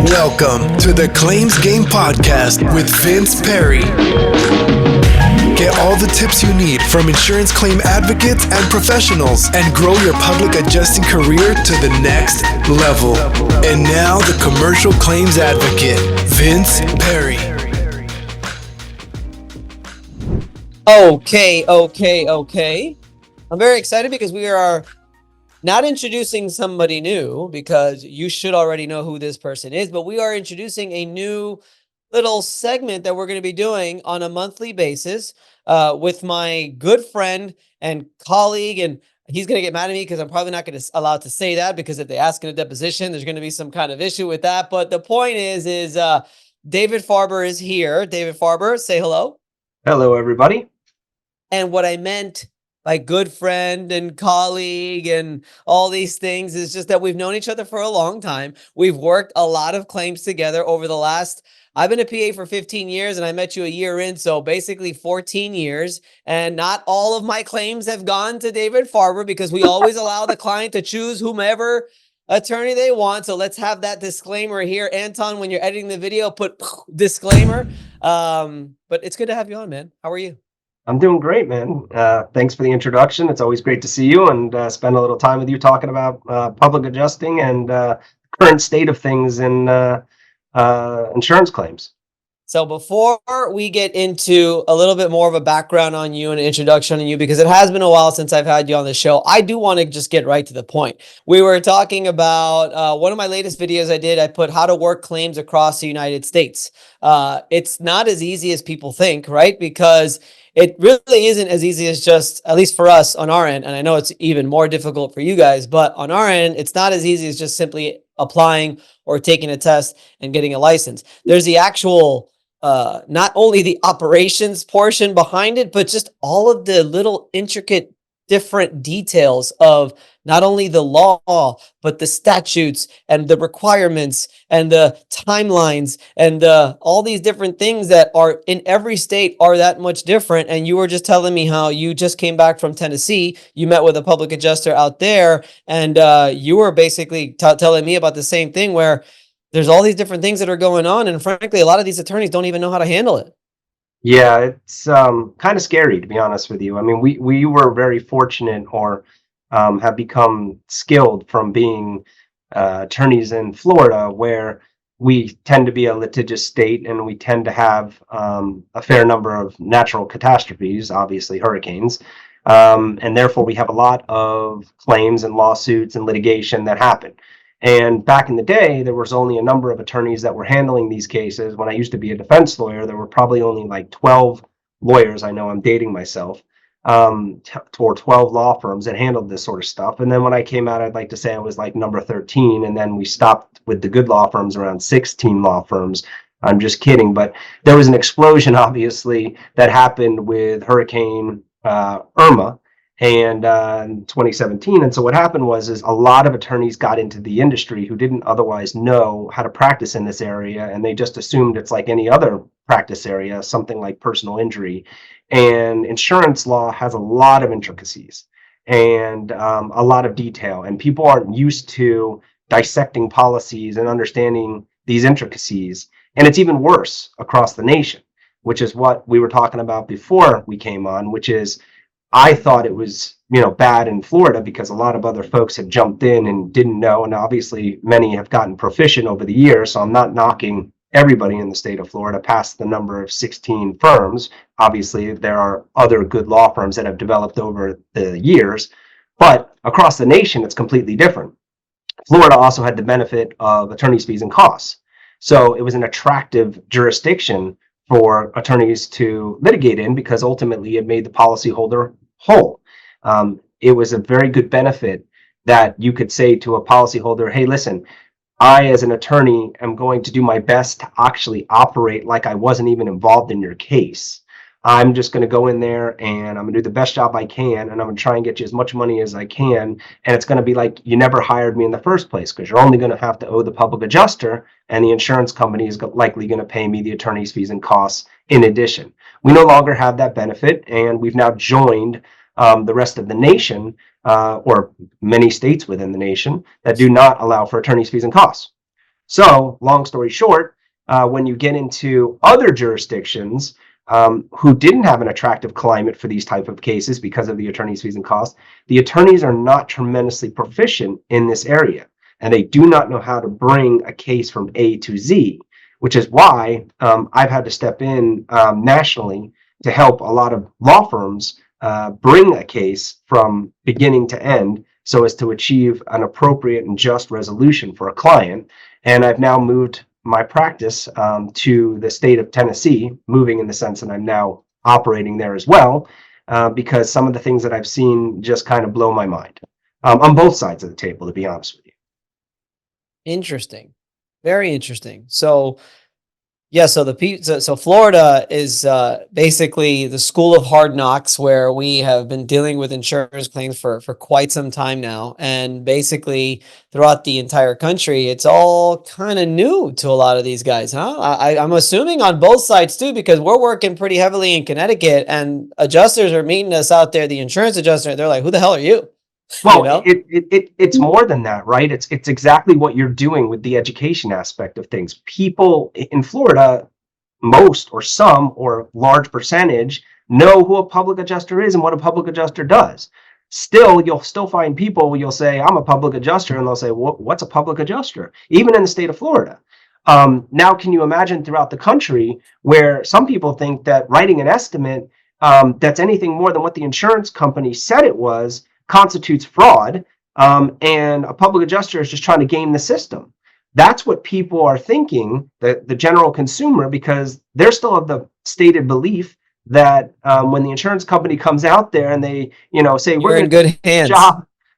Welcome to the Claims Game Podcast with Vince Perri. Get all the tips you need from insurance claim advocates and professionals and grow your public adjusting career to the next level. And now the commercial claims advocate, Vince Perri. Okay. I'm very excited because we are not introducing somebody new, because you should already know who this person is, but we are introducing a new little segment that we're going to be doing on a monthly basis with my good friend and colleague. And he's going to get mad at me because I'm probably not going to allow to say that, because if they ask in a deposition, there's going to be some kind of issue with that. But the point is David Farber is here. David Farber, say hello. Hello, everybody. And what I meant by good friend and colleague and all these things is just that we've known each other for a long time. We've worked a lot of claims together over the last, I've been a PA for 15 years and I met you a year in, so basically 14 years. And not all of my claims have gone to David Farber, because we always allow the client to choose whomever attorney they want. So let's have that disclaimer here. Anton, when you're editing the video, put disclaimer. But it's good to have you on, man. How are you? I'm doing great, man. Thanks for the introduction. It's always great to see you and spend a little time with you talking about public adjusting and the current state of things in insurance claims. So before we get into a little bit more of a background on you and an introduction on you, because it has been a while since I've had you on the show, I do want to just get right to the point. We were talking about one of my latest videos I did. I put how to work claims across the United States. It's not as easy as people think, right? Because it really isn't as easy as just, at least for us on our end, and I know it's even more difficult for you guys, but on our end, it's not as easy as just simply applying or taking a test and getting a license. There's the actual, not only the operations portion behind it, but just all of the little intricate different details of not only the law, but the statutes and the requirements and the timelines and all these different things that are in every state are that much different. And you were just telling me how you just came back from Tennessee. You met with a public adjuster out there, and you were basically telling me about the same thing, where there's all these different things that are going on. And frankly, a lot of these attorneys don't even know how to handle it. Yeah, it's kind of scary, to be honest with you. I mean, we were very fortunate, or have become skilled from being attorneys in Florida, where we tend to be a litigious state and we tend to have a fair number of natural catastrophes, obviously hurricanes. And therefore, we have a lot of claims and lawsuits and litigation that happen. And back in the day, there was only a number of attorneys that were handling these cases. When I used to be a defense lawyer, there were probably only like 12 lawyers. I know I'm dating myself, or 12 law firms that handled this sort of stuff. And then when I came out, I'd like to say I was like number 13. And then we stopped with the good law firms around 16 law firms. I'm just kidding. But there was an explosion, obviously, that happened with Hurricane Irma. And in 2017. And so what happened was a lot of attorneys got into the industry who didn't otherwise know how to practice in this area, and they just assumed it's like any other practice area, something like personal injury. And insurance law has a lot of intricacies and a lot of detail, and people aren't used to dissecting policies and understanding these intricacies. And it's even worse across the nation, which is what we were talking about before we came on, which is I thought it was, bad in Florida because a lot of other folks had jumped in and didn't know. And obviously many have gotten proficient over the years. So I'm not knocking everybody in the state of Florida past the number of 16 firms. Obviously, there are other good law firms that have developed over the years. But across the nation, it's completely different. Florida also had the benefit of attorney's fees and costs. So it was an attractive jurisdiction for attorneys to litigate in, because ultimately it made the policyholder whole. It was a very good benefit that you could say to a policyholder, hey, listen, I as an attorney am going to do my best to actually operate like I wasn't even involved in your case. I'm just going to go in there and I'm going to do the best job I can, and I'm going to try and get you as much money as I can. And it's going to be like you never hired me in the first place, because you're only going to have to owe the public adjuster, and the insurance company is likely going to pay me the attorney's fees and costs in addition. We no longer have that benefit, and we've now joined the rest of the nation, or many states within the nation, that do not allow for attorney's fees and costs. So, long story short, when you get into other jurisdictions who didn't have an attractive climate for these type of cases because of the attorney's fees and costs, the attorneys are not tremendously proficient in this area, and they do not know how to bring a case from A to Z, which is why I've had to step in nationally to help a lot of law firms bring a case from beginning to end so as to achieve an appropriate and just resolution for a client. And I've now moved my practice to the state of Tennessee, moving in the sense that I'm now operating there as well, because some of the things that I've seen just kind of blow my mind on both sides of the table, to be honest with you. Interesting. Very interesting. So yeah, so Florida is basically the school of hard knocks, where we have been dealing with insurance claims for quite some time now, and basically throughout the entire country, it's all kind of new to a lot of these guys, huh? I'm assuming on both sides too, because we're working pretty heavily in Connecticut, and adjusters are meeting us out there. The insurance adjuster, they're like, "Who the hell are you?" Well, You know? it's more than that, right? It's exactly what you're doing with the education aspect of things. People in Florida, most or some or large percentage, know who a public adjuster is and what a public adjuster does. Still, you'll still find people where you'll say, I'm a public adjuster, and they'll say, what's a public adjuster? Even in the state of Florida. Now, can you imagine throughout the country where some people think that writing an estimate that's anything more than what the insurance company said it was constitutes fraud, and a public adjuster is just trying to game the system? That's what people are thinking, the general consumer, because they're still of the stated belief that when the insurance company comes out there and they, say, we're You're in going to do good hands.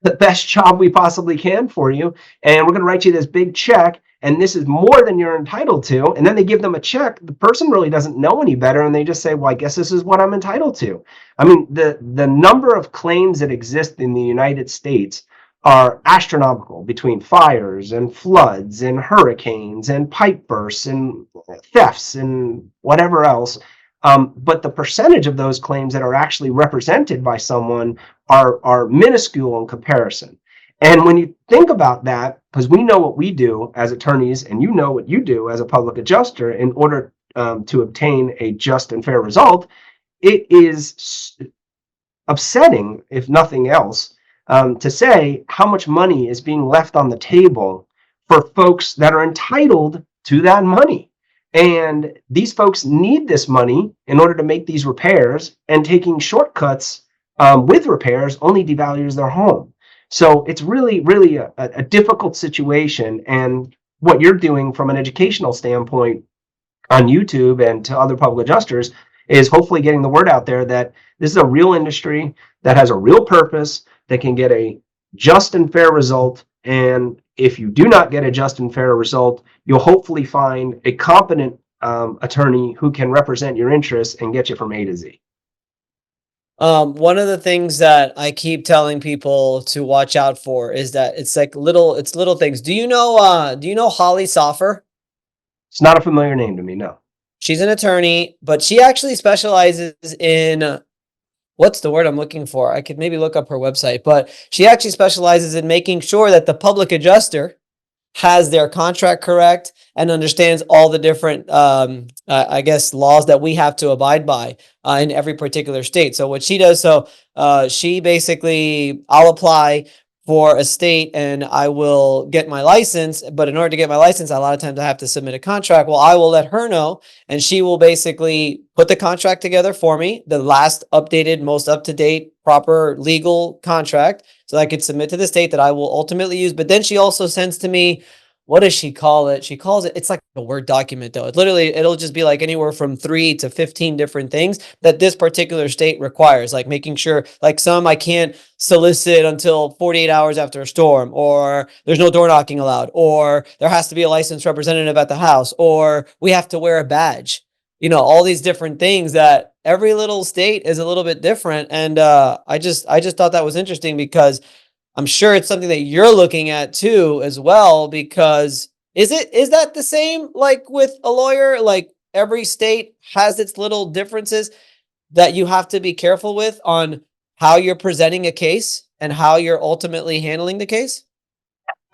the best job we possibly can for you, and we're going to write you this big check, and this is more than you're entitled to, and then they give them a check, the person really doesn't know any better, and they just say, well, I guess this is what I'm entitled to. I mean, the number of claims that exist in the United States are astronomical, between fires and floods and hurricanes and pipe bursts and thefts and whatever else. But the percentage of those claims that are actually represented by someone are minuscule in comparison. And when you think about that, because we know what we do as attorneys, and you know what you do as a public adjuster in order to obtain a just and fair result, it is upsetting, if nothing else, to say how much money is being left on the table for folks that are entitled to that money. And these folks need this money in order to make these repairs, and taking shortcuts with repairs only devalues their home. So it's really, really a difficult situation. And what you're doing from an educational standpoint on YouTube and to other public adjusters is hopefully getting the word out there that this is a real industry that has a real purpose, that can get a just and fair result. And if you do not get a just and fair result, you'll hopefully find a competent attorney who can represent your interests and get you from A to Z. One of the things that I keep telling people to watch out for is that it's little things. Do you know Holly Soffer? It's not a familiar name to me, no. She's an attorney, but she actually specializes in, what's the word I'm looking for? I could maybe look up her website, but she actually specializes in making sure that the public adjuster has their contract correct and understands all the different, I guess, laws that we have to abide by in every particular state. So what she does, she basically, I'll apply for a state and I will get my license. But in order to get my license, a lot of times I have to submit a contract. Well, I will let her know, and she will basically put the contract together for me, the last updated, most up-to-date, proper legal contract, so I could submit to the state that I will ultimately use. But then she also sends to me, what does she call it? She calls it, it's like a Word document though. It'll just be like anywhere from 3 to 15 different things that this particular state requires, like making sure, like some I can't solicit until 48 hours after a storm, or there's no door knocking allowed, or there has to be a licensed representative at the house, or we have to wear a badge. All these different things that every little state is a little bit different. And I just thought that was interesting, because I'm sure it's something that you're looking at too as well, because is that the same like with a lawyer? Like every state has its little differences that you have to be careful with on how you're presenting a case and how you're ultimately handling the case?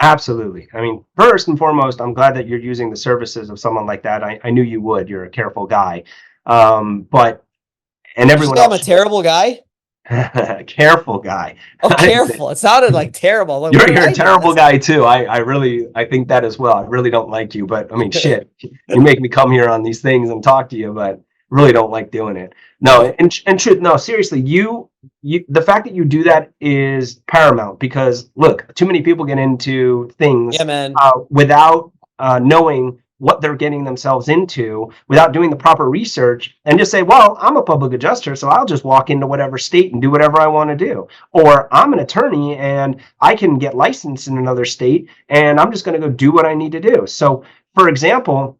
Absolutely. I mean, first and foremost, I'm glad that you're using the services of someone like that. I knew you would. You're a careful guy. But and Did you everyone say I'm a else, terrible guy? careful guy. Oh, I'd say careful. It sounded like terrible. Like, what you're did you're a I do? terrible That's guy too. I really I think that as well. I really don't like you, but I mean, shit, you make me come here on these things and talk to you, but really don't like doing it. No, right. and truth, no, seriously, you the fact that you do that is paramount because look, too many people get into Yeah, things man. without knowing what they're getting themselves into, without doing the proper research, and just say, well, I'm a public adjuster, so I'll just walk into whatever state and do whatever I want to do. Or I'm an attorney and I can get licensed in another state and I'm just going to go do what I need to do. So, for example,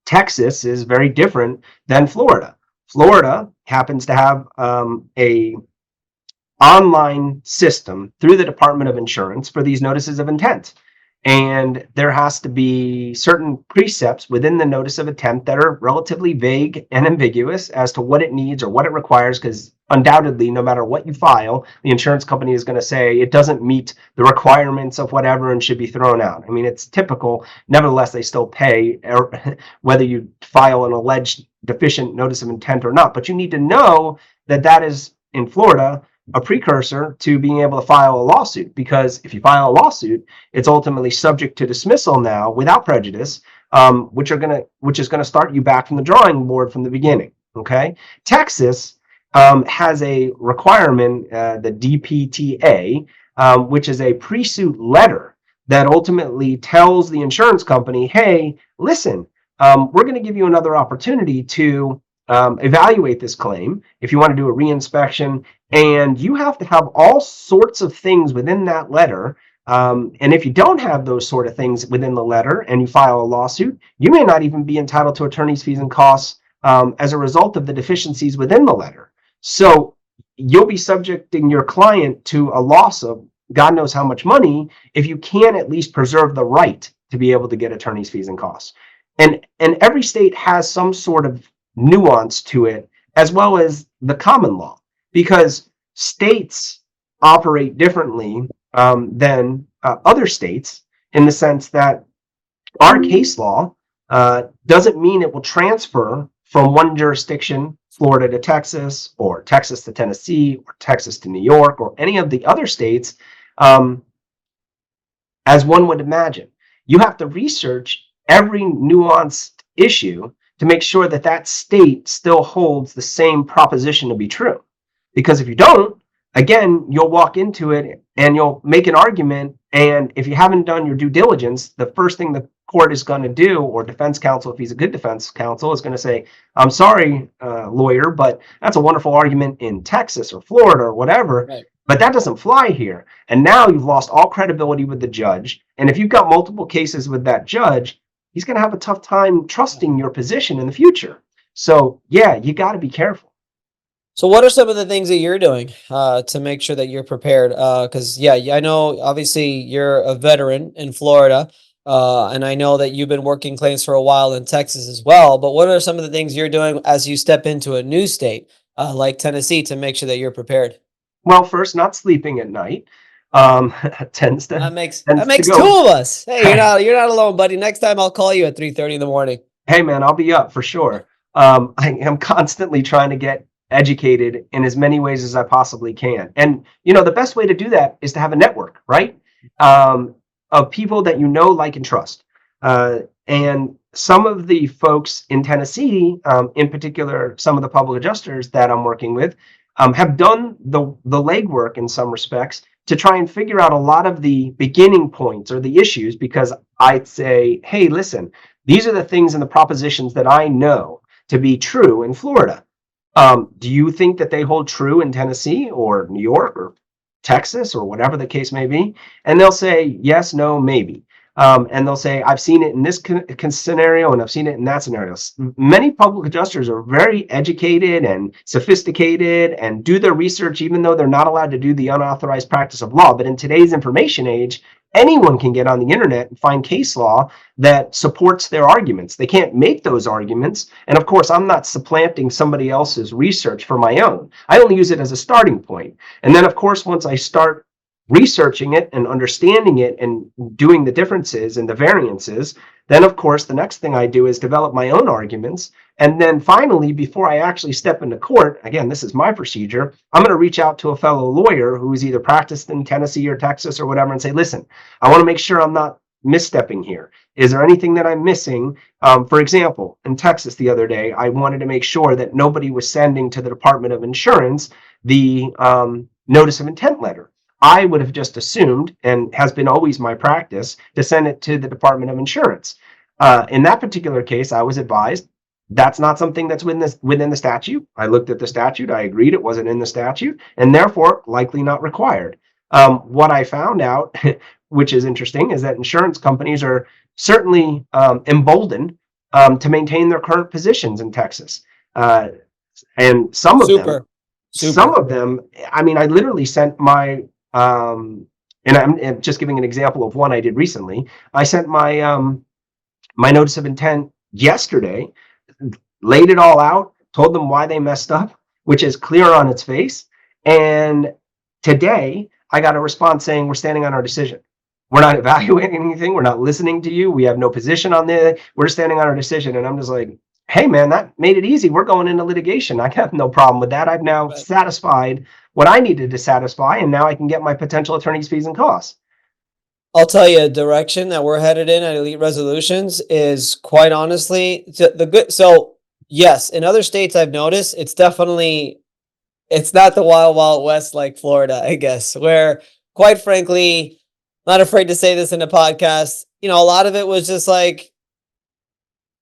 Texas is very different than Florida. Florida happens to have a online system through the Department of Insurance for these notices of intent. And there has to be certain precepts within the notice of intent that are relatively vague and ambiguous as to what it needs or what it requires, because undoubtedly, no matter what you file, the insurance company is going to say it doesn't meet the requirements of whatever and should be thrown out. I mean, it's typical. Nevertheless, they still pay whether you file an alleged deficient notice of intent or not. But you need to know that that is in Florida a precursor to being able to file a lawsuit, because if you file a lawsuit, it's ultimately subject to dismissal now without prejudice, which is gonna start you back from the drawing board from the beginning. Okay, Texas has a requirement, the DPTA, which is a pre-suit letter that ultimately tells the insurance company, hey, listen, we're going to give you another opportunity to evaluate this claim if you want to do a reinspection, and you have to have all sorts of things within that letter. And if you don't have those sort of things within the letter and you file a lawsuit, you may not even be entitled to attorney's fees and costs as a result of the deficiencies within the letter. So you'll be subjecting your client to a loss of God knows how much money if you can't at least preserve the right to be able to get attorney's fees and costs. And every state has some sort of nuance to it, as well as the common law, because states operate differently than other states, in the sense that our case law doesn't mean it will transfer from one jurisdiction, Florida to Texas, or Texas to Tennessee, or Texas to New York, or any of the other states, um, as one would imagine. You have to research every nuanced issue to make sure that that state still holds the same proposition to be true. Because if you don't, again, you'll walk into it and you'll make an argument. And if you haven't done your due diligence, the first thing the court is going to do, or defense counsel, if he's a good defense counsel, is going to say, I'm sorry, lawyer, but that's a wonderful argument in Texas or Florida or whatever. Right. But that doesn't fly here. And now you've lost all credibility with the judge. And if you've got multiple cases with that judge, he's going to have a tough time trusting your position in the future. So, yeah, you got to be careful. So what are some of the things that you're doing to make sure that you're prepared? Because, yeah, I know obviously you're a veteran in Florida, and I know that you've been working claims for a while in Texas as well. But what are some of the things you're doing as you step into a new state like Tennessee to make sure that you're prepared? Well, first, not sleeping at night tends to That makes two go. of us. Hey, you're not alone, buddy. Next time I'll call you at 3:30 in the morning. Hey, man, I'll be up for sure. I am constantly trying to get educated in as many ways as I possibly can. And, the best way to do that is to have a network, right? Of people that you know, like, and trust. And some of the folks in Tennessee, in particular, some of the public adjusters that I'm working with, have done the legwork in some respects to try and figure out a lot of the beginning points or the issues, because I'd say, hey, listen, these are the things and the propositions that I know to be true in Florida. Do you think that they hold true in Tennessee or New York or Texas or whatever the case may be? And they'll say yes, no, maybe. And they'll say, I've seen it in this scenario and I've seen it in that scenario. Many public adjusters are very educated and sophisticated and do their research, even though they're not allowed to do the unauthorized practice of law. But in today's information age, anyone can get on the internet and find case law that supports their arguments. They can't make those arguments. And of course, I'm not supplanting somebody else's research for my own. I only use it as a starting point. And then, of course, once I start researching it and understanding it and doing the differences and the variances, then of course the next thing I do is develop my own arguments. And then finally, before I actually step into court, again, this is my procedure, I'm going to reach out to a fellow lawyer who's either practiced in Tennessee or Texas or whatever and say, listen, I want to make sure I'm not misstepping here. Is there anything that I'm missing? For example, in Texas the other day, I wanted to make sure that nobody was sending to the Department of Insurance the notice of intent letter. I would have just assumed, and has been always my practice, to send it to the Department of Insurance. In that particular case, I was advised that's not something that's within the statute. I looked at the statute. I agreed it wasn't in the statute, and therefore likely not required. What I found out, which is interesting, is that insurance companies are certainly emboldened to maintain their current positions in Texas. And some of them, I mean, I literally sent my, and I'm just giving an example of one I did recently. I sent my my notice of intent yesterday, laid it all out, told them why they messed up, which is clear on its face. And today I got a response saying we're standing on our decision. We're not evaluating anything. We're not listening to you. We have no position on this. We're standing on our decision. And I'm just like, hey, man, that made it easy. We're going into litigation. I have no problem with that. I've now satisfied what I needed to satisfy, and now I can get my potential attorney's fees and costs. I'll tell you, a direction that we're headed in at Elite Resolutions is quite honestly the good. So yes, in other states I've noticed it's definitely, it's not the wild, wild west like Florida, I guess, where quite frankly, not afraid to say this in a podcast, a lot of it was just like,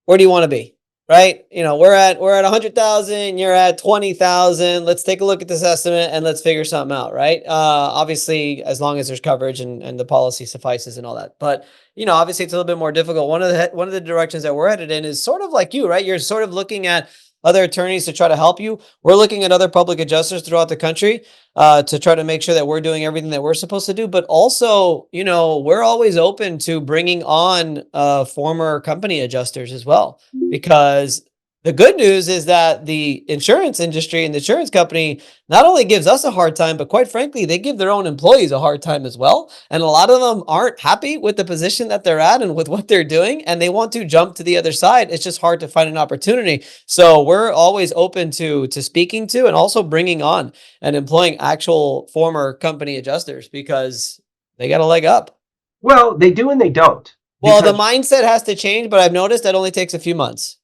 where do you want to be? Right? We're at 100,000, you're at 20,000. Let's take a look at this estimate and let's figure something out. Right? Obviously, as long as there's coverage and the policy suffices and all that. But, obviously it's a little bit more difficult. One of the directions that we're headed in is sort of like you, right? You're sort of looking at other attorneys to try to help you. We're looking at other public adjusters throughout the country to try to make sure that we're doing everything that we're supposed to do. But also, we're always open to bringing on former company adjusters as well, because the good news is that the insurance industry and the insurance company not only gives us a hard time, but quite frankly, they give their own employees a hard time as well. And a lot of them aren't happy with the position that they're at and with what they're doing, and they want to jump to the other side. It's just hard to find an opportunity. So we're always open to speaking to and also bringing on and employing actual former company adjusters because they got a leg up. Well, they do and they don't. Well, the mindset has to change, but I've noticed that only takes a few months.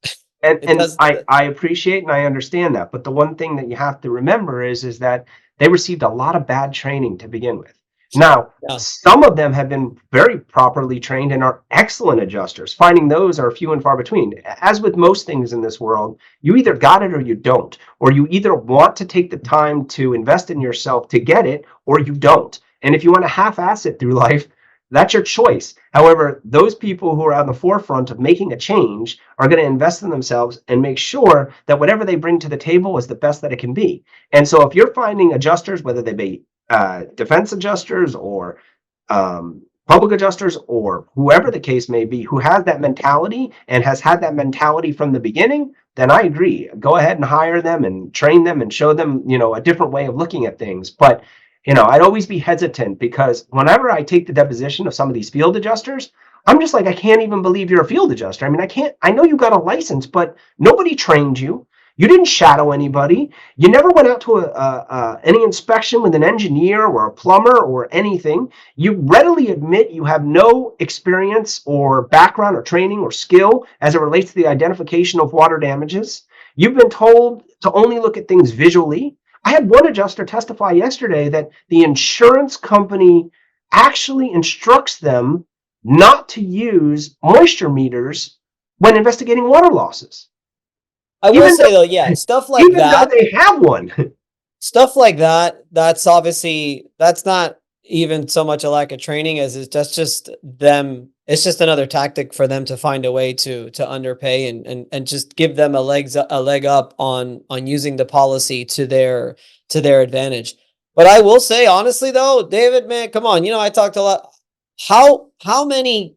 And I appreciate and I understand that. But the one thing that you have to remember is that they received a lot of bad training to begin with. Now, some of them have been very properly trained and are excellent adjusters. Finding those are few and far between. As with most things in this world, you either got it or you don't. Or you either want to take the time to invest in yourself to get it, or you don't. And if you want to half-ass it through life, that's your choice. However, those people who are on the forefront of making a change are going to invest in themselves and make sure that whatever they bring to the table is the best that it can be. And so if you're finding adjusters, whether they be defense adjusters or public adjusters or whoever the case may be, who has that mentality and has had that mentality from the beginning, then I agree. Go ahead and hire them and train them and show them, a different way of looking at things. But I'd always be hesitant because whenever I take the deposition of some of these field adjusters, I'm just like, I can't even believe you're a field adjuster. I mean, I know you got a license, but nobody trained you. You didn't shadow anybody. You never went out to any inspection with an engineer or a plumber or anything. You readily admit you have no experience or background or training or skill as it relates to the identification of water damages. You've been told to only look at things visually. I had one adjuster testify yesterday that the insurance company actually instructs them not to use moisture meters when investigating water losses. I will say though, yeah, stuff like that. Even though they have one. Stuff like that, that's not even so much a lack of training as that's just them. It's just another tactic for them to find a way to underpay and just give them a leg up on using the policy to their advantage. But I will say honestly though, David, man, come on, I talked a lot. How many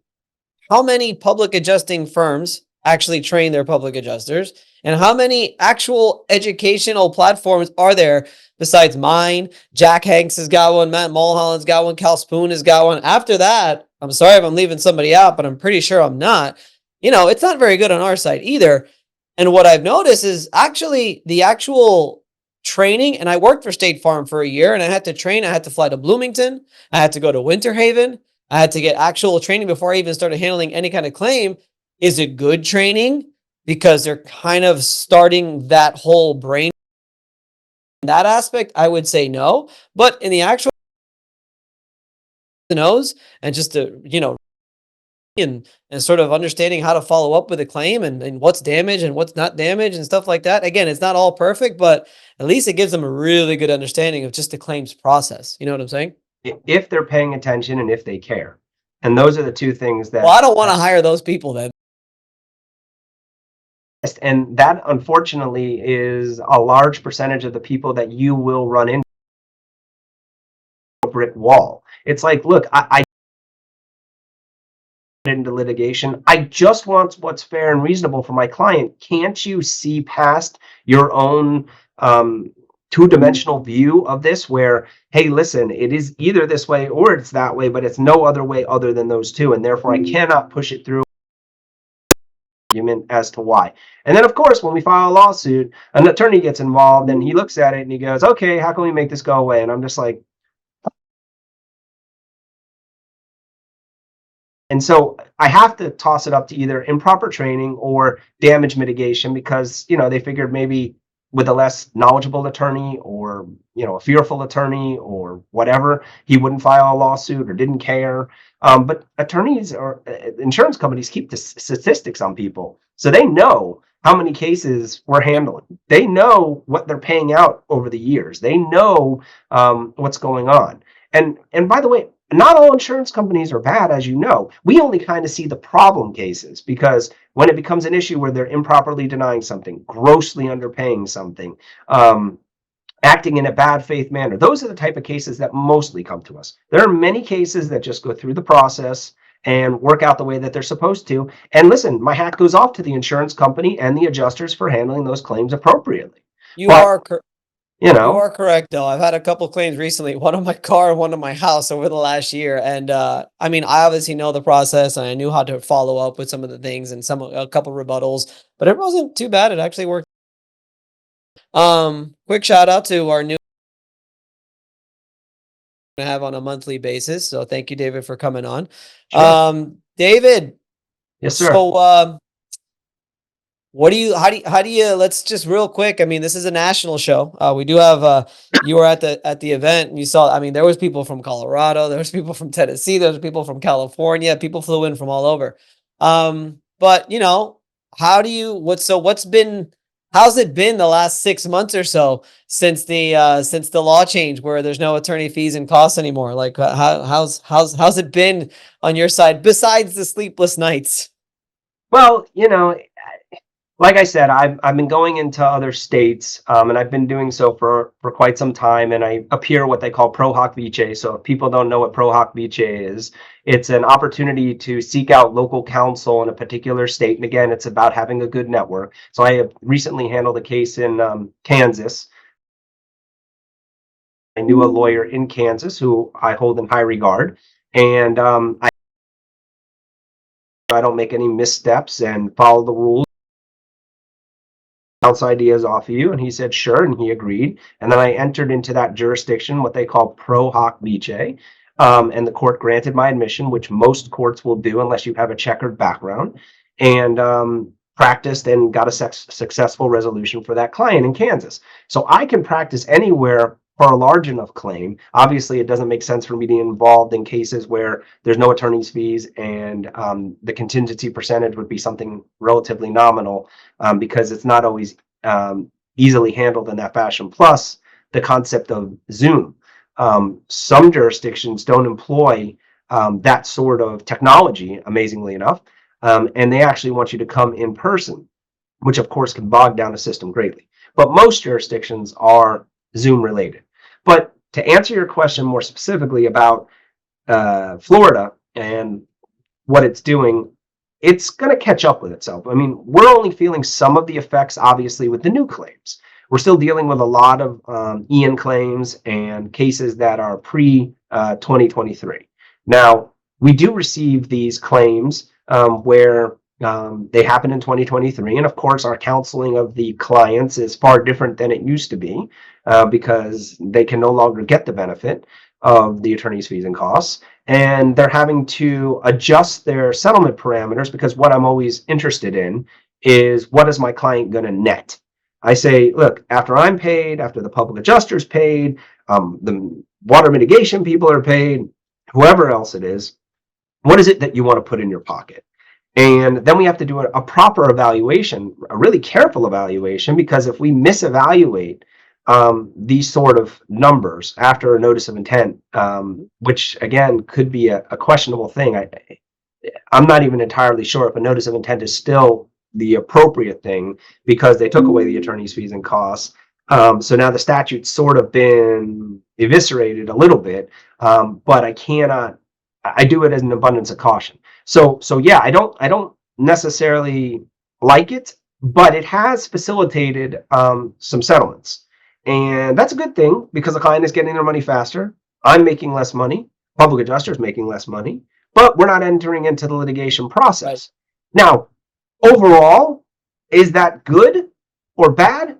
public adjusting firms actually train their public adjusters? And how many actual educational platforms are there besides mine? Jack Hanks has got one, Matt Mulholland's got one, Cal Spoon has got one. After that, I'm sorry if I'm leaving somebody out, but I'm pretty sure I'm not. It's not very good on our side either. And what I've noticed is actually the actual training, and I worked for State Farm for a year, and I had to train. I had to fly to Bloomington. I had to go to Winter Haven. I had to get actual training before I even started handling any kind of claim. Is it good training? Because they're kind of starting that whole brain. In that aspect, I would say no. But in the actual nose and just to, and sort of understanding how to follow up with a claim and what's damaged and what's not damaged and stuff like that. Again, it's not all perfect, but at least it gives them a really good understanding of just the claims process. You know what I'm saying? If they're paying attention and if they care. And those are the two things that. Well, I don't want to hire those people then. And that, unfortunately, is a large percentage of the people that you will run into a brick wall. It's like, look, I into litigation. I just want what's fair and reasonable for my client. Can't you see past your own two-dimensional view of this where, hey, listen, it is either this way or it's that way, but it's no other way other than those two, and therefore I cannot push it through argument as to why. And then, of course, when we file a lawsuit, an attorney gets involved and he looks at it and he goes, okay, how can we make this go away? And I'm just like, and so I have to toss it up to either improper training or damage mitigation because, they figured maybe with a less knowledgeable attorney or, a fearful attorney or whatever, he wouldn't file a lawsuit or didn't care. But attorneys or insurance companies keep the statistics on people. So they know how many cases we're handling. They know what they're paying out over the years. They know what's going on. And by the way, not all insurance companies are bad, as you know. We only kind of see the problem cases because when it becomes an issue where they're improperly denying something, grossly underpaying something, acting in a bad faith manner, those are the type of cases that mostly come to us. There are many cases that just go through the process and work out the way that they're supposed to. And listen, my hat goes off to the insurance company and the adjusters for handling those claims appropriately. You are You are correct, though. I've had a couple claims recently, one on my car and one on my house over the last year. And I mean, I obviously know the process and I knew how to follow up with some of the things and a couple rebuttals, but it wasn't too bad. It actually worked. Quick shout out to our new have on a monthly basis. So thank you, David, for coming on. Sure. David. Yes, sir. So how do you let's just real quick. I mean, this is a national show. We do have you were at the event and you saw, I mean, there was people from Colorado, there was people from Tennessee, there was people from California, people flew in from all over. But how's it been the last 6 months or so since the law change where there's no attorney fees and costs anymore? Like how's it been on your side besides the sleepless nights? Well, like I said, I've been going into other states, and I've been doing so for quite some time. And I appear what they call pro hoc vice. So if people don't know what pro hoc vice is, it's an opportunity to seek out local counsel in a particular state. And again, it's about having a good network. So I have recently handled a case in Kansas. I knew a lawyer in Kansas who I hold in high regard, and I don't make any missteps and follow the rules. Bounce ideas off of you, and he said sure, and he agreed. And then I entered into that jurisdiction, what they call pro hoc vice, and the court granted my admission, which most courts will do unless you have a checkered background, and practiced and got a successful resolution for that client in Kansas. So I can practice anywhere for a large enough claim. Obviously, it doesn't make sense for me to be involved in cases where there's no attorney's fees and the contingency percentage would be something relatively nominal because it's not always easily handled in that fashion. Plus, the concept of Zoom. Some jurisdictions don't employ that sort of technology, amazingly enough, and they actually want you to come in person, which of course can bog down the system greatly. But most jurisdictions are Zoom related. But to answer your question more specifically about Florida and what it's doing, it's going to catch up with itself. I mean, we're only feeling some of the effects, obviously, with the new claims. We're still dealing with a lot of Ian claims and cases that are pre 2023. Now, we do receive these claims where they happen in 2023. And of course, our counseling of the clients is far different than it used to be because they can no longer get the benefit of the attorney's fees and costs. And they're having to adjust their settlement parameters because what I'm always interested in is what is my client going to net? I say, look, after I'm paid, after the public adjuster's paid, the water mitigation people are paid, whoever else it is, what is it that you want to put in your pocket? And then we have to do a proper evaluation, a really careful evaluation, because if we misevaluate these sort of numbers after a notice of intent, which again could be a questionable thing. I'm not even entirely sure if a notice of intent is still the appropriate thing because they took away the attorney's fees and costs. So now the statute's sort of been eviscerated a little bit, but I do it as an abundance of caution. So yeah, I don't necessarily like it, but it has facilitated some settlements. And that's a good thing because the client is getting their money faster. I'm making less money. Public adjuster is making less money, but we're not entering into the litigation process. Right. Now, overall, is that good or bad?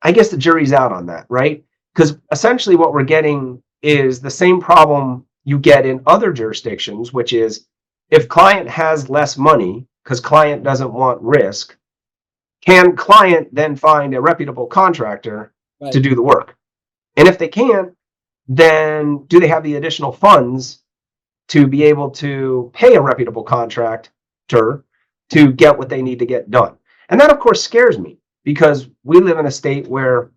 I guess the jury's out on that, right? Because essentially what we're getting is the same problem you get in other jurisdictions, which is if client has less money because client doesn't want risk, can client then find a reputable contractor to do the work? And if they can, then do they have the additional funds to be able to pay a reputable contractor to get what they need to get done? And that, of course, scares me because we live in a state where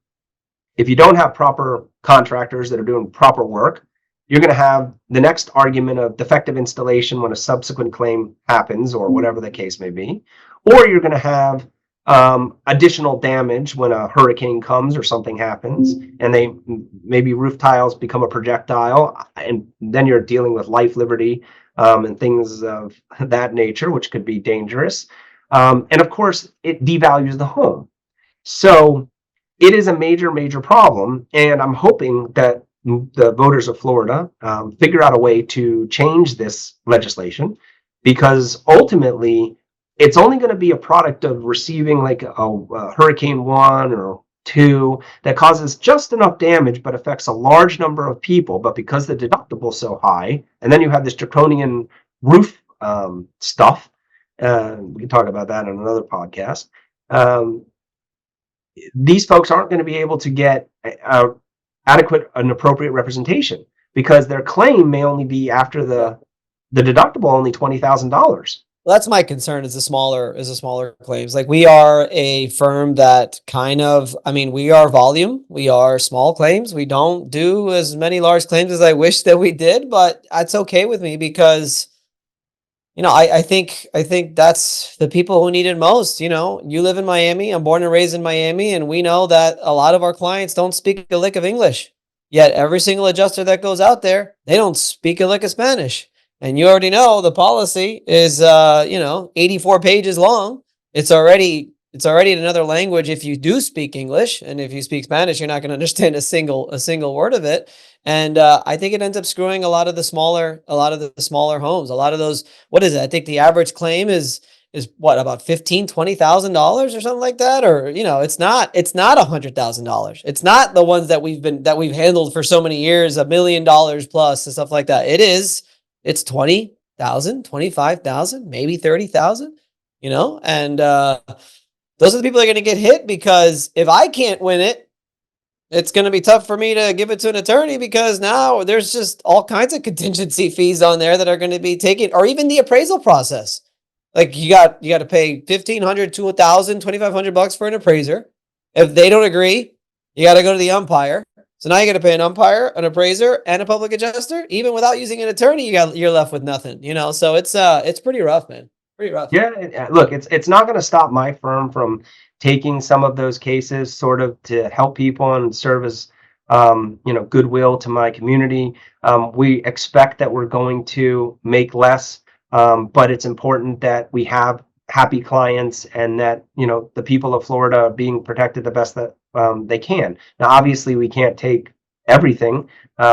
if you don't have proper contractors that are doing proper work, you're going to have the next argument of defective installation when a subsequent claim happens or whatever the case may be, or you're going to have additional damage when a hurricane comes or something happens and maybe roof tiles become a projectile, and then you're dealing with life, liberty, and things of that nature, which could be dangerous. And of course, it devalues the home. So it is a major, major problem. And I'm hoping that the voters of Florida figure out a way to change this legislation, because ultimately it's only going to be a product of receiving like a Hurricane 1 or 2 that causes just enough damage but affects a large number of people. But because the deductible is so high, and then you have this draconian roof stuff, we can talk about that on another podcast. These folks aren't going to be able to get adequate and appropriate representation because their claim may only be after the deductible only $20,000. Well, that's my concern is the smaller claims. Like we are a firm that we are volume, we are small claims. We don't do as many large claims as I wish that we did, but that's okay with me because, I think that's the people who need it most. You live in Miami, I'm born and raised in Miami, and we know that a lot of our clients don't speak a lick of English. Yet every single adjuster that goes out there, they don't speak a lick of Spanish. And you already know the policy is 84 pages long. It's already in another language if you do speak English, and if you speak Spanish, you're not going to understand a single word of it. And I think it ends up screwing a lot of the smaller homes. A lot of those, what is it? I think the average claim is what, about $15,000-$20,000 or something like that, or it's not $100,000. It's not the ones that we've handled for so many years, $1 million plus and stuff like that. It's 20,000, 25,000, maybe 30,000, and those are the people that are going to get hit, because if I can't win it, it's going to be tough for me to give it to an attorney, because now there's just all kinds of contingency fees on there that are going to be taken, or even the appraisal process. Like you got to pay $1,500 to $1,000, $2,500 for an appraiser. If they don't agree, you got to go to the umpire. So now you got to pay an umpire, an appraiser, and a public adjuster. Even without using an attorney, you're left with nothing. So it's pretty rough, man. Pretty rough. Yeah, look, it's not going to stop my firm from taking some of those cases sort of to help people and serve as goodwill to my community. We expect that we're going to make less But it's important that we have happy clients and that, the people of Florida are being protected the best that they can. Now, obviously, we can't take everything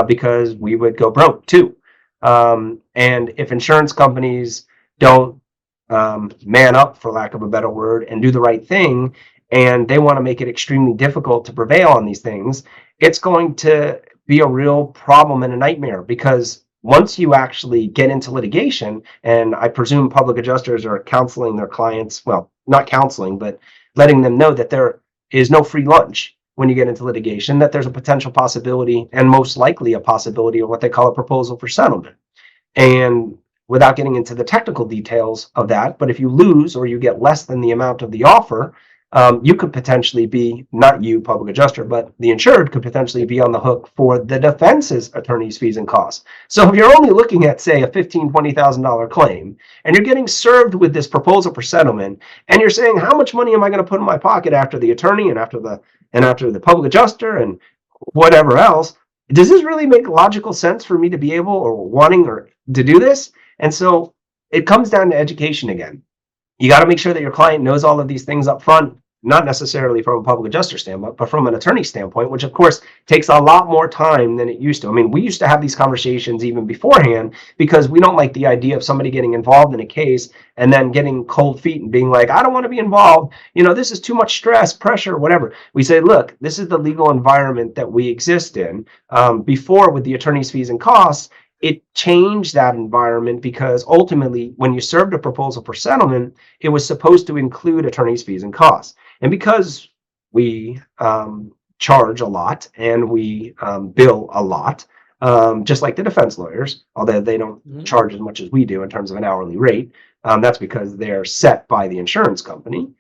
because we would go broke too. And if insurance companies don't man up, for lack of a better word, and do the right thing, and they want to make it extremely difficult to prevail on these things, it's going to be a real problem and a nightmare, because once you actually get into litigation, and I presume public adjusters are counseling their clients, well, not counseling, but letting them know that there is no free lunch when you get into litigation, that there's a potential possibility, and most likely a possibility, of what they call a proposal for settlement. And without getting into the technical details of that, but if you lose or you get less than the amount of the offer, you could potentially be, not you, public adjuster, but the insured could potentially be on the hook for the defense's attorney's fees and costs. So if you're only looking at, say, a $15,000, $20,000 claim, and you're getting served with this proposal for settlement, and you're saying, how much money am I going to put in my pocket after the attorney and after the public adjuster and whatever else? Does this really make logical sense for me to be able, or wanting, or to do this? And so it comes down to education again. You got to make sure that your client knows all of these things up front, not necessarily from a public adjuster standpoint, but from an attorney standpoint, which of course takes a lot more time than it used to. I mean, we used to have these conversations even beforehand, because we don't like the idea of somebody getting involved in a case and then getting cold feet and being like, I don't want to be involved. This is too much stress, pressure, whatever. We say, look, this is the legal environment that we exist in. Before, with the attorney's fees and costs, it changed that environment, because ultimately, when you served a proposal for settlement, it was supposed to include attorney's fees and costs. And because we charge a lot and we bill a lot, just like the defense lawyers, although they don't charge as much as we do in terms of an hourly rate, that's because they're set by the insurance company.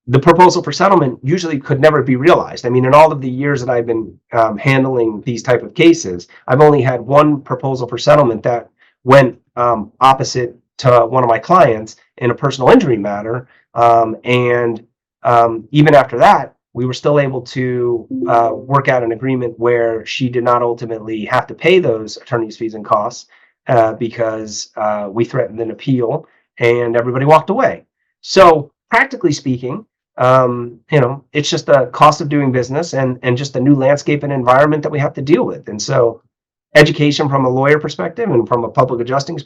The proposal for settlement usually could never be realized. I mean, in all of the years that I've been handling these type of cases, I've only had one proposal for settlement that went opposite to one of my clients in a personal injury matter. And even after that, we were still able to work out an agreement where she did not ultimately have to pay those attorney's fees and costs because we threatened an appeal and everybody walked away. So practically speaking, it's just a cost of doing business and just a new landscape and environment that we have to deal with. And so education from a lawyer perspective and from a public adjusting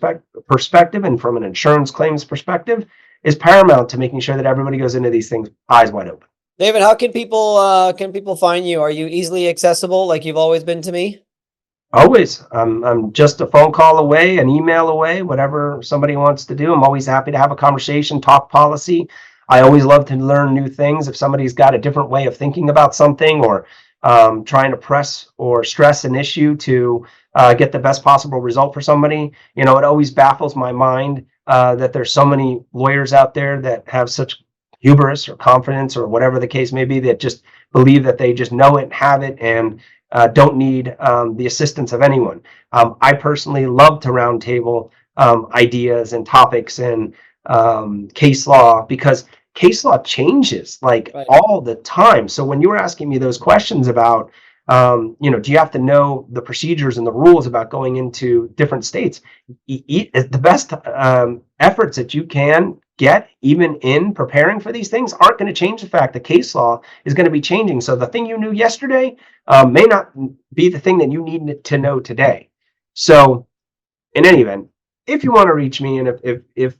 perspective and from an insurance claims perspective is paramount to making sure that everybody goes into these things eyes wide open. David, how can people find you? Are you easily accessible like you've always been to me? Always. I'm just a phone call away, an email away, whatever somebody wants to do. I'm always happy to have a conversation, talk policy. I always love to learn new things. If somebody's got a different way of thinking about something, or trying to press or stress an issue to get the best possible result for somebody, it always baffles my mind that there's so many lawyers out there that have such hubris or confidence or whatever the case may be, that just believe that they just know it and have it and don't need the assistance of anyone. I personally love to roundtable ideas and topics and case law, because case law changes right all the time. So when you were asking me those questions about, do you have to know the procedures and the rules about going into different states? The best efforts that you can get, even in preparing for these things, aren't going to change the fact that case law is going to be changing. So the thing you knew yesterday may not be the thing that you need to know today. So in any event, if you want to reach me, and if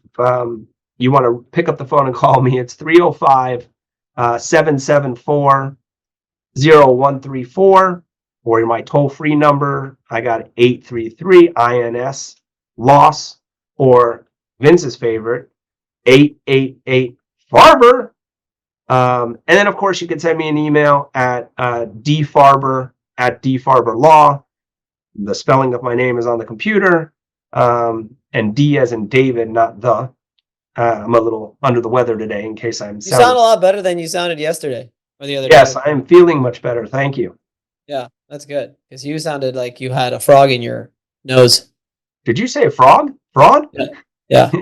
you want to pick up the phone and call me, it's 305-774-0134, or my toll-free number. I got 833-INS loss, or Vince's favorite, 888-Farber. And then, of course, you can send me an email at dfarber@dfarberlaw. The spelling of my name is on the computer, and D as in David, not the. I'm a little under the weather today, in case I'm. You sound a lot better than you sounded yesterday or the other day. Yes, I am feeling much better. Thank you. Yeah, that's good, because you sounded like you had a frog in your nose. Did you say a frog? Fraud? Yeah.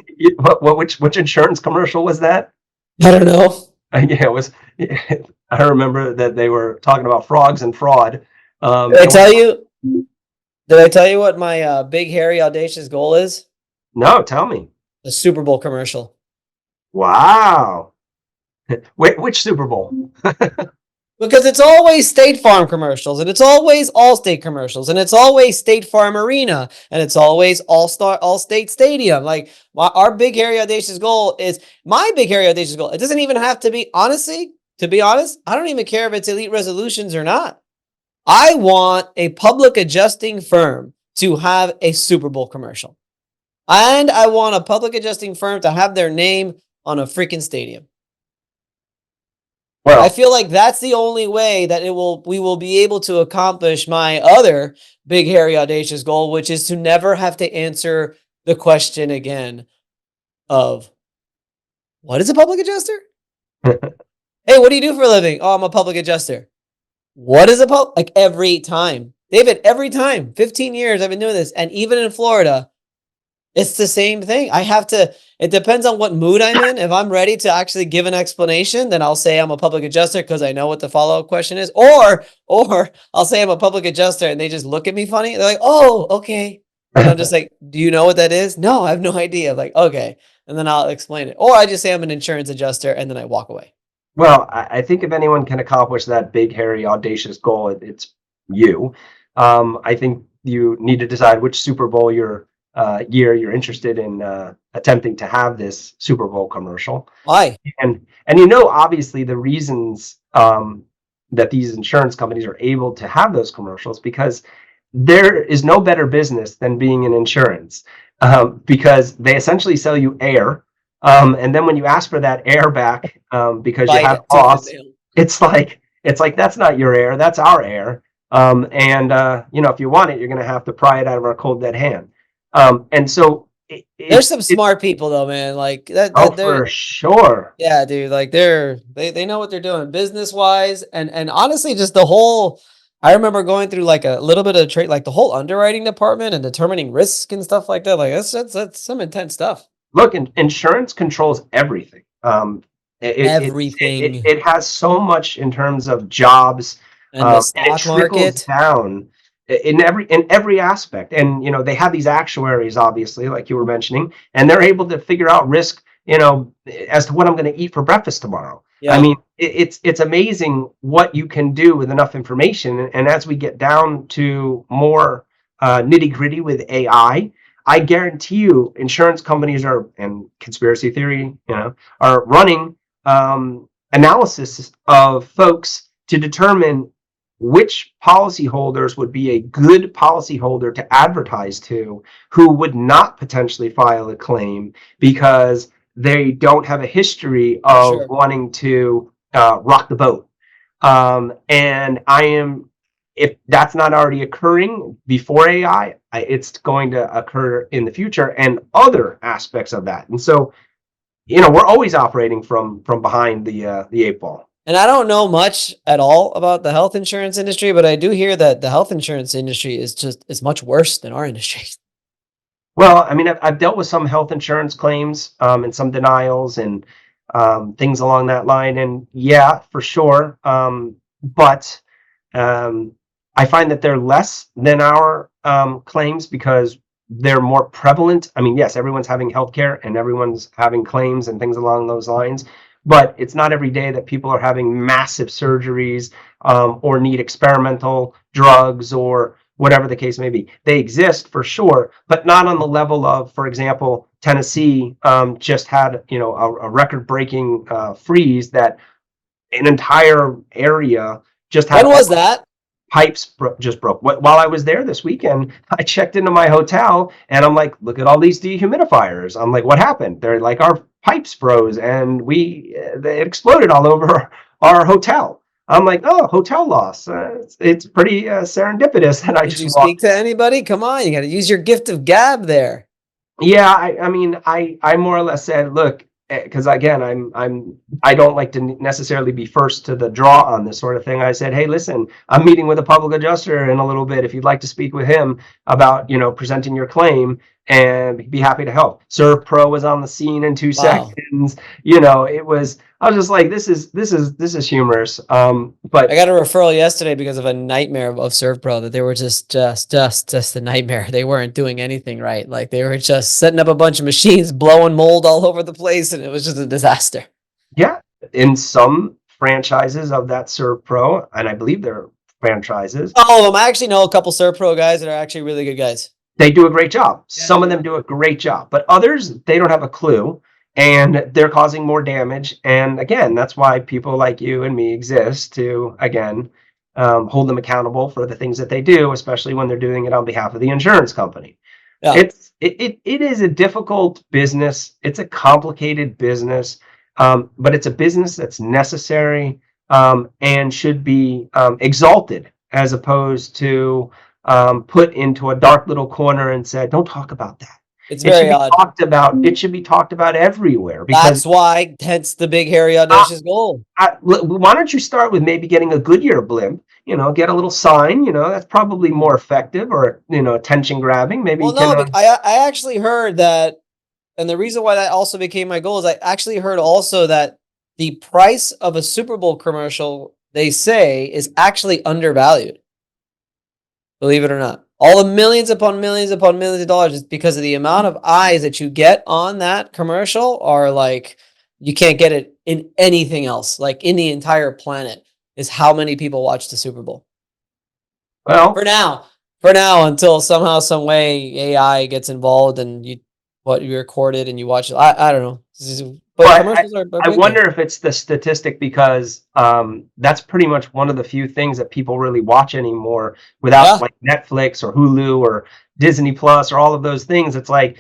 Which insurance commercial was that? I don't know. Yeah, it was. I remember that they were talking about frogs and fraud. Did I tell you? Did I tell you what my big, hairy, audacious goal is? No, tell me. A Super Bowl commercial. Wow. Which Super Bowl? Because it's always State Farm commercials, and it's always Allstate commercials, and it's always State Farm Arena, and it's always Allstate Stadium. Like our big, hairy, audacious goal is my big, hairy, audacious goal. It doesn't even have to be, honestly, to be honest, I don't even care if it's Elite Resolutions or not. I want a public adjusting firm to have a Super Bowl commercial. And I want a public adjusting firm to have their name on a freaking stadium. I Well, feel like that's the only way that we will be able to accomplish my other big, hairy, audacious goal, which is to never have to answer the question again of what is a public adjuster? Hey, what do you do for a living? Oh, I'm a public adjuster. What is a like every time, David, every time, 15 years I've been doing this. And even in Florida, it's the same thing. It depends on what mood I'm in. If I'm ready to actually give an explanation, then I'll say I'm a public adjuster because I know what the follow-up question is. Or I'll say I'm a public adjuster and they just look at me funny. They're like, oh, okay. And I'm just like, do you know what that is? No, I have no idea. I'm like, okay. And then I'll explain it. Or I just say I'm an insurance adjuster and then I walk away. well, I think if anyone can accomplish that big, hairy, audacious goal, it's you. I think you need to decide which Super Bowl year you're interested in attempting to have this Super Bowl commercial. Why? And obviously the reasons that these insurance companies are able to have those commercials, because there is no better business than being in insurance, because they essentially sell you air. And then when you ask for that air back, because you Bite have it, tooth and loss, nail. it's like that's not your air, that's our air. And if you want it, you're going to have to pry it out of our cold dead hand. And so There's some smart people though, man. Like that they're for sure. yeah, dude. Like they know what they're doing business wise, and honestly, just the whole. I remember going through like a little bit of trade, like the whole underwriting department and determining risk and stuff like that. Like that's some intense stuff. Look, insurance controls everything. Everything It has so much in terms of jobs, and the and it stock trickles market. down in every aspect. And they have these actuaries, obviously, like you were mentioning, and they're able to figure out risk, as to what I'm going to eat for breakfast tomorrow. I Yeah, mean, it's amazing what you can do with enough information. And as we get down to more nitty gritty with AI, I guarantee you, insurance companies and conspiracy theory, are running analysis of folks to determine which policyholders would be a good policyholder to advertise to, who would not potentially file a claim because they don't have a history for of sure. wanting to rock the boat. And if that's not already occurring before AI, it's going to occur in the future and other aspects of that. And so, we're always operating from behind the eight ball. And I don't know much at all about the health insurance industry, but I do hear that the health insurance industry is much worse than our industry. Well, I mean, I've dealt with some health insurance claims, and some denials and things along that line. And yeah, for sure. But I find that they're less than our claims because they're more prevalent. I mean, yes, everyone's having healthcare and everyone's having claims and things along those lines, but it's not every day that people are having massive surgeries, or need experimental drugs or whatever the case may be. They exist for sure, but not on the level of, for example, Tennessee just had a record-breaking freeze that an entire area just had When was that? pipes just broke. While I was there this weekend, I checked into my hotel and I'm like, look at all these dehumidifiers. I'm like, what happened? They're like, our pipes froze and they exploded all over our hotel. I'm like, oh, hotel loss. It's pretty serendipitous. And I Did just you speak walked. to anybody? Come on, you got to use your gift of gab there. Yeah, I mean, I more or less said, look, because again, I don't like to necessarily be first to the draw on this sort of thing. I said, hey, listen, I'm meeting with a public adjuster in a little bit. If you'd like to speak with him about, presenting your claim, and be happy to help. Serve Pro was on the scene in 2 seconds. I was just like, this is humorous. But I got a referral yesterday because of a nightmare of ServPro, that they were just a nightmare. They weren't doing anything right. Like, they were just setting up a bunch of machines, blowing mold all over the place, and it was just a disaster. yeah, in some franchises of that Serve Pro, and I believe they're franchises, All of them. I actually know a couple ServPro guys that are actually really good guys. they do a great job. Yeah. Some of them do a great job, but others, they don't have a clue, and they're causing more damage. And again, that's why people like you and me exist, to, again, hold them accountable for the things that they do, especially when they're doing it on behalf of the insurance company. Yeah. It is a difficult business. It's a complicated business, but it's a business that's necessary, and should be exalted, as opposed to put into a dark little corner and said, "Don't talk about that." It's It should very be odd. talked about. It should be talked about everywhere, That's because why, hence the big, hairy, audacious goal. why don't you start with maybe getting a Goodyear blimp? Get a little sign. That's probably more effective, or attention grabbing. Maybe Well, you can. no, I actually heard that, and the reason why that also became my goal is I actually heard also that the price of a Super Bowl commercial, they say, is actually undervalued. Believe it or not. All the millions upon millions upon millions of dollars is because of the amount of eyes that you get on that commercial are like, you can't get it in anything else. Like, in the entire planet is how many people watch the Super Bowl. Well, For now, until somehow, some way AI gets involved and you record it and you watch it. I don't know. But commercials are I big wonder there. if it's the statistic, because that's pretty much one of the few things that people really watch anymore, without Yeah. like Netflix or Hulu or Disney Plus or all of those things. It's like,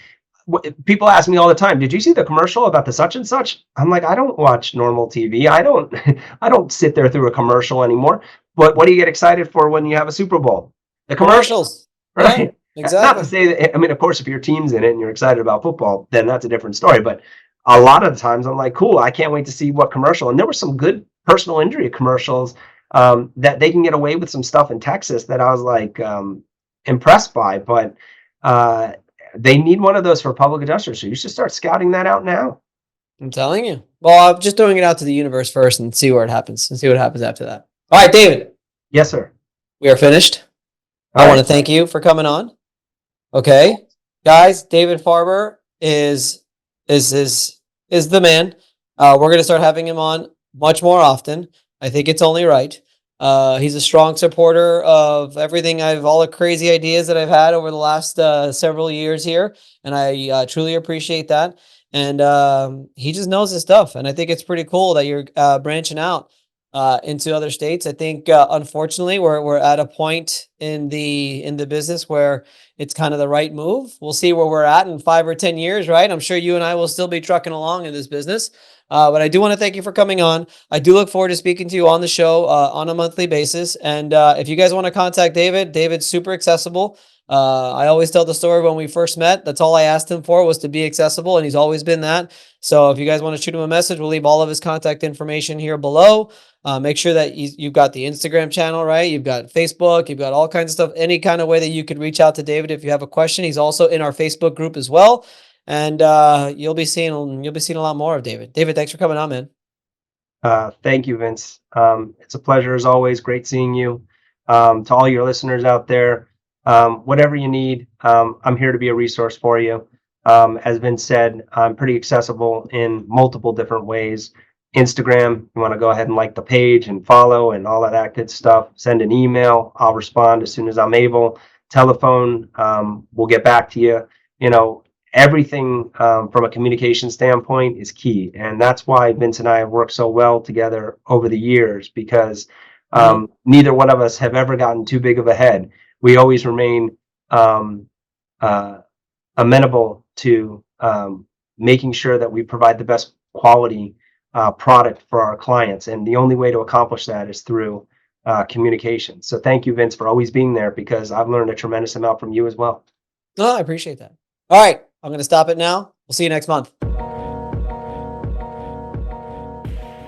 people ask me all the time, "Did you see the commercial about the such and such?" I'm like, I don't watch normal TV. I don't I don't sit there through a commercial anymore. But what do you get excited for when you have a Super Bowl? The commercial, Commercials. Yeah, right? Not to exactly. say that, I mean, of course, if your team's in it and you're excited about football, then that's a different story. But a lot of the times I'm like, cool, I can't wait to see what commercial. And there were some good personal injury commercials, that they can get away with some stuff in Texas that I was like, impressed by. But they need one of those for public adjusters. So you should start scouting that out now. I'm telling you. Well, I'm just throwing it out to the universe first and see where it happens and see what happens after that. All right, David, Yes, sir. we are finished. All I want to right. thank you for coming on. Okay, guys, David Farber is the man. We're gonna start having him on much more often. I think it's only right. He's a strong supporter of everything all the crazy ideas that I've had over the last several years here, and I truly appreciate that. And he just knows his stuff, and I think it's pretty cool that you're branching out into other states. I think unfortunately we're at a point in the business where it's kind of the right move. We'll see where we're at in 5 or 10 years, right? I'm sure you and I will still be trucking along in this business. But I do want to thank you for coming on. I do look forward to speaking to you on the show on a monthly basis. And if you guys want to contact David's super accessible. I always tell the story when we first met. That's all I asked him for, was to be accessible, and he's always been that. So if you guys want to shoot him a message, we'll leave all of his contact information here below. Make sure that you've got the Instagram channel, right? You've got Facebook, you've got all kinds of stuff. Any kind of way that you could reach out to David if you have a question. He's also in our Facebook group as well. And you'll be seeing a lot more of David. David, thanks for coming on, man. Thank you, Vince. It's a pleasure as always. Great seeing you. To all your listeners out there, whatever you need, I'm here to be a resource for you. As Vince said, I'm pretty accessible in multiple different ways. Instagram, you want to go ahead and like the page and follow and all of that good stuff. Send an email. I'll respond as soon as I'm able. Telephone, we'll get back to you. Everything from a communication standpoint is key. And that's why Vince and I have worked so well together over the years, because neither one of us have ever gotten too big of a head. We always remain amenable to making sure that we provide the best quality product for our clients. And the only way to accomplish that is through communication. So thank you, Vince, for always being there, because I've learned a tremendous amount from you as well. Oh, I appreciate that. All right, I'm going to stop it now. We'll see you next month.